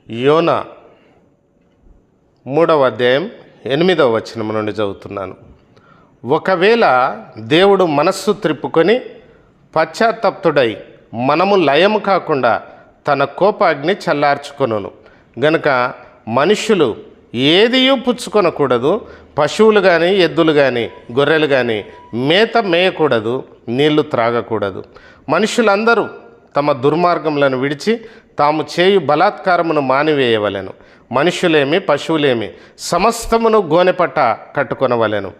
యోనా 3వ అధ్యాయం 8వ వచనం నుండి చదువుతున్నాను. ఒకవేళ దేవుడు మనస్సు త్రిప్పుకొని పశ్చాత్తప్తుడై మనము లయము కాకుండా తన కోపాగ్ని చల్లార్చుకొనును గనుక మనుషులు ఏదియూ పుచ్చుకొనకూడదు, పశువులు కానీ ఎద్దులు కానీ గొర్రెలు కానీ మేత మేయకూడదు, నీళ్లు త్రాగకూడదు. మనుషులందరూ తమ దుర్మార్గములను విడిచి తాము చేయు బలాత్కారమును మానివేయవలెను. మనుషులేమి పశువులేమి సమస్తమును గోనెపట్ట కట్టుకొనవలెను.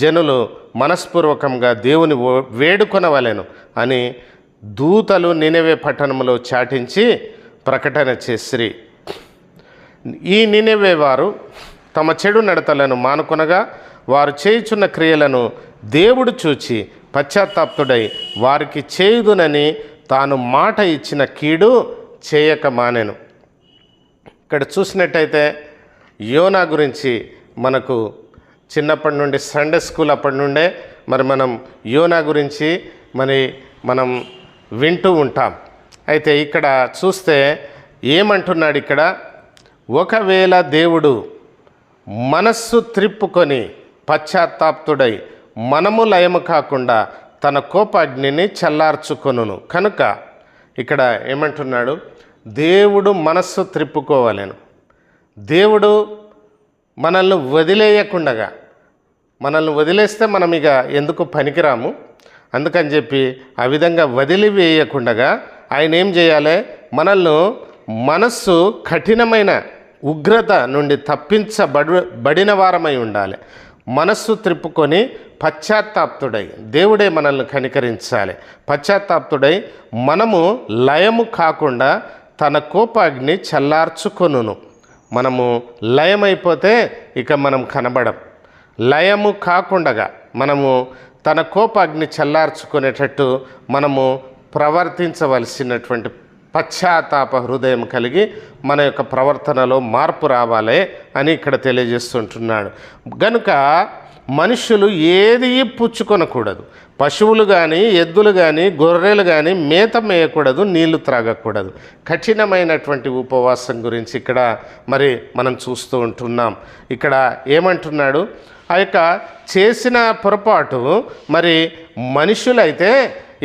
జనులు మనస్పూర్వకంగా దేవుని వేడుకొనవలెను అని దూతలు నినెవే పట్టణములో చాటించి ప్రకటన చేసిరి. ఈ నినెవే వారు తమ చెడు నడతలను మానుకొనగా వారు చేయుచున్న క్రియలను దేవుడు చూచి పశ్చాత్తాప్తుడై వారికి చేయుదునని తాను మాట ఇచ్చిన కీడు చేయక మానెను. ఇక్కడ చూసినట్టయితే యోనా గురించి మనకు చిన్నప్పటి నుండి సండే స్కూల్ అప్పటి నుండే మనం యోనా గురించి మనం వింటూ ఉంటాం. అయితే ఇక్కడ చూస్తే ఏమంటున్నాడు, ఇక్కడ ఒకవేళ దేవుడు మనస్సు త్రిప్పుకొని పశ్చాత్తాప్తుడై మనము లయము కాకుండా తన కోపాగ్నిని చల్లార్చుకొనును. కనుక ఇక్కడ ఏమంటున్నాడు, దేవుడు మనస్సు త్రిప్పుకోవాలను. దేవుడు మనల్ని వదిలేయకుండగా, మనల్ని వదిలేస్తే మనం ఇక ఎందుకు పనికిరాము, అందుకని చెప్పి ఆ విధంగా వదిలివేయకుండగా ఆయన ఏం చేయాలి, మనల్ని మనస్సు కఠినమైన ఉగ్రత నుండి తప్పించబడిన వారమై ఉండాలి. మనస్సు త్రిప్పుకొని పశ్చాత్తాప్తుడై, దేవుడే మనల్ని కనికరించాలి. పశ్చాత్తాప్తుడై మనము లయము కాకుండా తన కోపాగ్ని చల్లార్చుకొనును. మనము లయమైపోతే ఇక మనం కనబడం. లయము కాకుండా మనము తన కోపాగ్ని చల్లార్చుకునేటట్టు మనము ప్రవర్తించవలసినటువంటి పశ్చాత్తాప హృదయం కలిగి మన యొక్క ప్రవర్తనలో మార్పు రావాలి అని ఇక్కడ తెలియజేస్తుంటున్నాడు. గనుక మనుషులు ఏది పుచ్చుకొనకూడదు, పశువులు కానీ ఎద్దులు కానీ గొర్రెలు కానీ మేత మేయకూడదు, నీళ్లు త్రాగకూడదు. కఠినమైనటువంటి ఉపవాసం గురించి ఇక్కడ మనం చూస్తూ ఉంటున్నాం. ఇక్కడ ఏమంటున్నాడు, ఆ యొక్క చేసిన పొరపాటు మనుషులైతే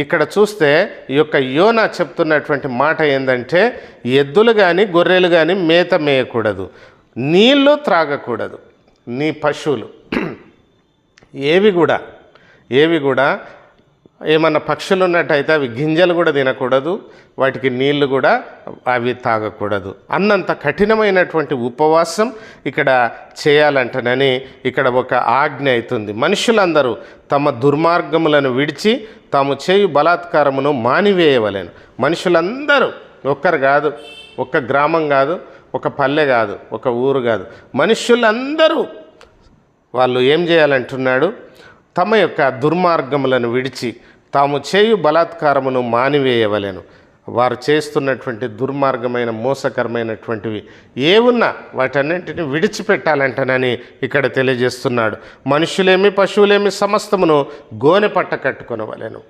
ఇక్కడ చూస్తే ఈ యొక్క యోనా చెప్తున్నటువంటి మాట ఏంటంటే, ఎద్దులు కానీ గొర్రెలు కానీ మేత మేయకూడదు, నీళ్లు త్రాగకూడదు. నీ పశువులు ఏవి కూడా ఏమన్నా పక్షులు ఉన్నట్టయితే అవి గింజలు కూడా తినకూడదు, వాటికి నీళ్లు కూడా అవి తాగకూడదు. అన్నంత కఠినమైనటువంటి ఉపవాసం ఇక్కడ చేయాలంటనని ఇక్కడ ఒక ఆజ్ఞ అవుతుంది. మనుషులందరూ తమ దుర్మార్గములను విడిచి తాము చేయు బలాత్కారమును మానివేయవలెను. మనుషులందరూ ఒక్కరు కాదు, ఒక గ్రామం కాదు, ఒక పల్లె కాదు, ఒక ఊరు కాదు, మనుషులందరూ వాళ్ళు ఏం చేయాలంటున్నాడు, తమ యొక్క దుర్మార్గములను విడిచి తాము చేయు బలాత్కారమును మానివేయవలెను. వారు చేస్తున్నటువంటి దుర్మార్గమైన మోసకరమైనటువంటివి ఏవున్నా వాటన్నింటిని విడిచిపెట్టాలంటనని ఇక్కడ తెలియజేస్తున్నాడు. మనుషులేమి పశువులేమి సమస్తమును గోనె పట్ట కట్టుకొనవలెను.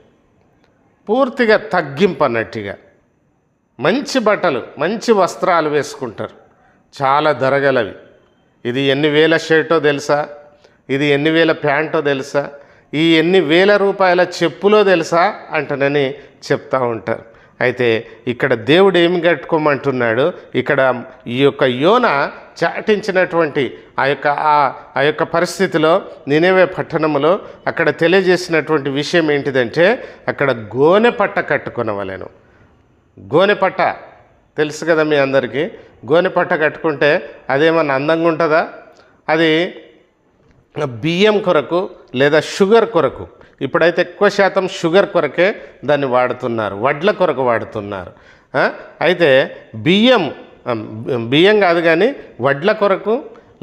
పూర్తిగా తగ్గింపన్నట్టుగా మంచి బట్టలు మంచి వస్త్రాలు వేసుకుంటారు, చాలా ధరగలవి. ఇది ఎన్ని వేల షర్టో తెలుసా, ఇది ఎన్ని వేల ప్యాంటో తెలుసా, ఈ ఎన్ని వేల రూపాయల చెప్పులో తెలుసా అంటనని చెప్తూ ఉంటారు. అయితే ఇక్కడ దేవుడు ఏమి కట్టుకోమంటున్నాడు, ఇక్కడ ఈ యొక్క యోనా చాటించినటువంటి ఆ యొక్క పరిస్థితిలో నినెవే పట్టణములో అక్కడ తెలియజేసినటువంటి విషయం ఏంటిదంటే, అక్కడ గోనె పట్ట కట్టుకొనవలెను. గోనె పట్ట తెలుసు కదా మీ అందరికీ. గోనె పట్ట కట్టుకుంటే అదేమన్నా అందంగా ఉంటుందా? అది బియ్యం కొరకు లేదా షుగర్ కొరకు, ఇప్పుడైతే ఎక్కువ శాతం షుగర్ కొరకే దాన్ని వాడుతున్నారు, వడ్ల కొరకు వాడుతున్నారు. అయితే బియ్యం కాదు కానీ వడ్ల కొరకు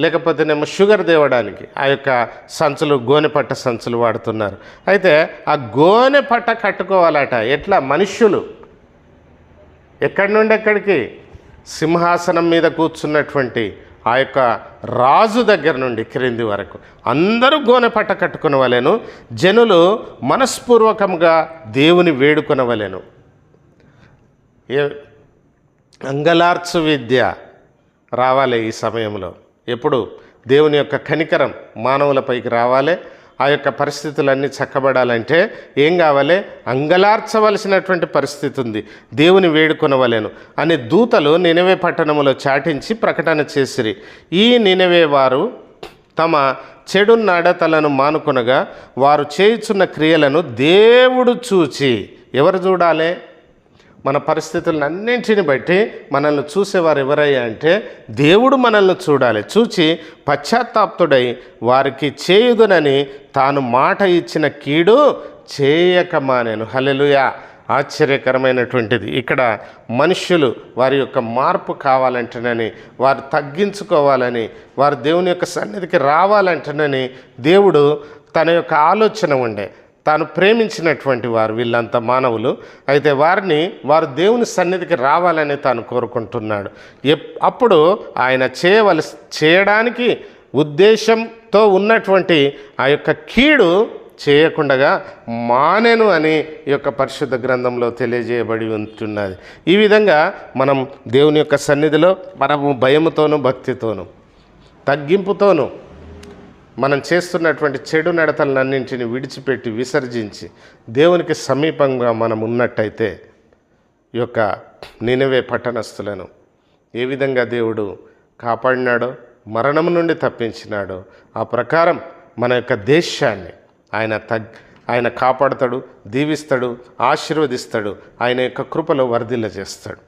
లేకపోతేనేమో షుగర్ తేవడానికి ఆ యొక్క సంచులు, గోనెపట్ట సంచులు వాడుతున్నారు. అయితే ఆ గోనెపట్ట కట్టుకోవాలట. ఎట్లా? మనుష్యులు ఎక్కడి నుండి ఎక్కడికి, సింహాసనం మీద కూర్చున్నటువంటి ఆ యొక్క రాజు దగ్గర నుండి క్రింది వరకు అందరూ గోనెపట్ట కట్టుకొనవలెను. జనులు మనస్పూర్వకంగా దేవుని వేడుకొనవలెను. అంగలార్చు విద్య రావాలి ఈ సమయంలో. ఎప్పుడు దేవుని యొక్క కనికరం మానవులపైకి రావాలి. ఆ యొక్క పరిస్థితులన్నీ చక్కబడాలంటే ఏం కావాలి? అంగలార్చవలసినటువంటి పరిస్థితి ఉంది. దేవుని వేడుకొనవలెను అని దూతలు నినవే పట్టణములో చాటించి ప్రకటన చేసిరి. ఈ నినవే వారు తమ చెడు నడతలను మానుకొనగా వారు చేయుచున్న క్రియలను దేవుడు చూచి, ఎవరు చూడాలి? మన పరిస్థితులను అన్నింటిని బట్టి మనల్ని చూసేవారు ఎవరయ్యా అంటే దేవుడు మనల్ని చూడాలి. చూచి పశ్చాత్తాప్తుడై వారికి చేయుదునని తాను మాట ఇచ్చిన కీడు చేయక మానెను. హల్లెలూయా! ఆశ్చర్యకరమైనటువంటిది. ఇక్కడ మనుష్యులు వారి యొక్క మార్పు కావాలంటేనని, వారు తగ్గించుకోవాలని, వారు దేవుని యొక్క సన్నిధికి రావాలంటేనని దేవుడు తన యొక్క ఆలోచన ఉండే. తాను ప్రేమించినటువంటి వారు వీళ్ళంతా మానవులు. అయితే వారు దేవుని సన్నిధికి రావాలని తాను కోరుకుంటున్నాడు. అప్పుడు ఆయన చేయడానికి ఉద్దేశంతో ఉన్నటువంటి ఆ యొక్క కీడు చేయకుండగా మానెను అని ఈ యొక్క పరిశుద్ధ గ్రంథంలో తెలియజేయబడి ఉంటున్నది. ఈ విధంగా మనం దేవుని యొక్క సన్నిధిలో మనము భయముతోనూ భక్తితోనూ తగ్గింపుతోనూ మనం చేస్తున్నటువంటి చెడు నడతలన్నింటిని విడిచిపెట్టి విసర్జించి దేవునికి సమీపంగా మనం ఉన్నట్టయితే ఈ యొక్క నినవే పట్టణస్థులను ఏ విధంగా దేవుడు కాపాడినాడో, మరణం నుండి తప్పించినాడో, ఆ ప్రకారం మన యొక్క దేశాన్ని ఆయన కాపాడుతాడు, దీవిస్తాడు, ఆశీర్వదిస్తాడు, ఆయన యొక్క కృపలో వర్ధిల్ల చేస్తాడు.